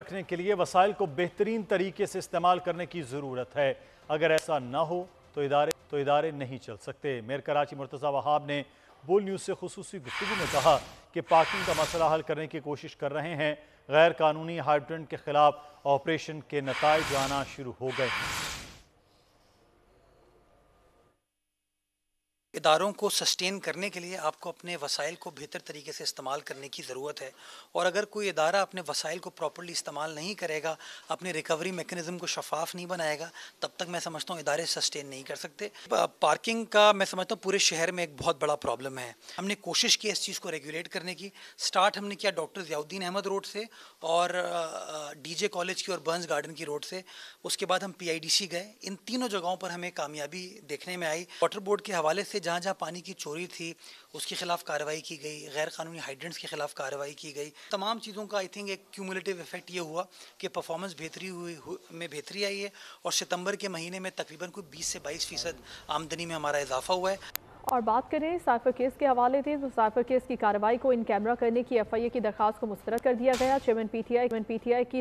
रखने के लिए वसाइल को बेहतरीन तरीके से इस्तेमाल करने की ज़रूरत है। अगर ऐसा ना हो तो इदारे नहीं चल सकते। मेयर कराची मुर्तज़ा वहाब ने बोल न्यूज़ से खुसूसी गुफ्तगू में कहा कि पार्किंग का मसला हल करने की कोशिश कर रहे हैं। गैर कानूनी हाइड्रेंट के खिलाफ ऑपरेशन के नताइज आना शुरू हो गए। इदारों को सस्टेन करने के लिए आपको अपने वसाइल को बेहतर तरीके से इस्तेमाल करने की ज़रूरत है, और अगर कोई इदारा अपने वसाइल को प्रॉपर्ली इस्तेमाल नहीं करेगा, अपने रिकवरी मेकनिज़म को शफाफ नहीं बनाएगा, तब तक मैं समझता हूँ इदारे सस्टेन नहीं कर सकते। पार्किंग का मैं समझता हूँ पूरे शहर में एक बहुत बड़ा प्रॉब्लम है। हमने कोशिश की इस चीज़ को रेगुलेट करने की। स्टार्ट हमने किया डॉक्टर ज़ियाउद्दीन अहमद रोड से और DJ कॉलेज की और बर्न्स गार्डन की रोड से। उसके बाद हम PIDC गए। इन तीनों जगहों पर हमें कामयाबी देखने में आई। वाटर बोर्ड के हवाले से जहाँ जहाँ पानी की चोरी थी उसके खिलाफ कार्रवाई की गई, गैर कानूनी हाइड्रेंट्स के खिलाफ कार्रवाई की गई। तमाम चीज़ों का आई थिंक एक क्यूमुलेटिव इफेक्ट ये हुआ कि परफॉर्मेंस बेहतरी आई है, और सितंबर के महीने में तकरीबन कोई 20 से 22% आमदनी में हमारा इजाफा हुआ है। और बात करें साइफर केस के हवाले से, तो साइफर केस की कार्रवाई को इन कैमरा करने की FIA की दरख्वास्त को मुस्तरद कर दिया गया। चेयरमैन PTI की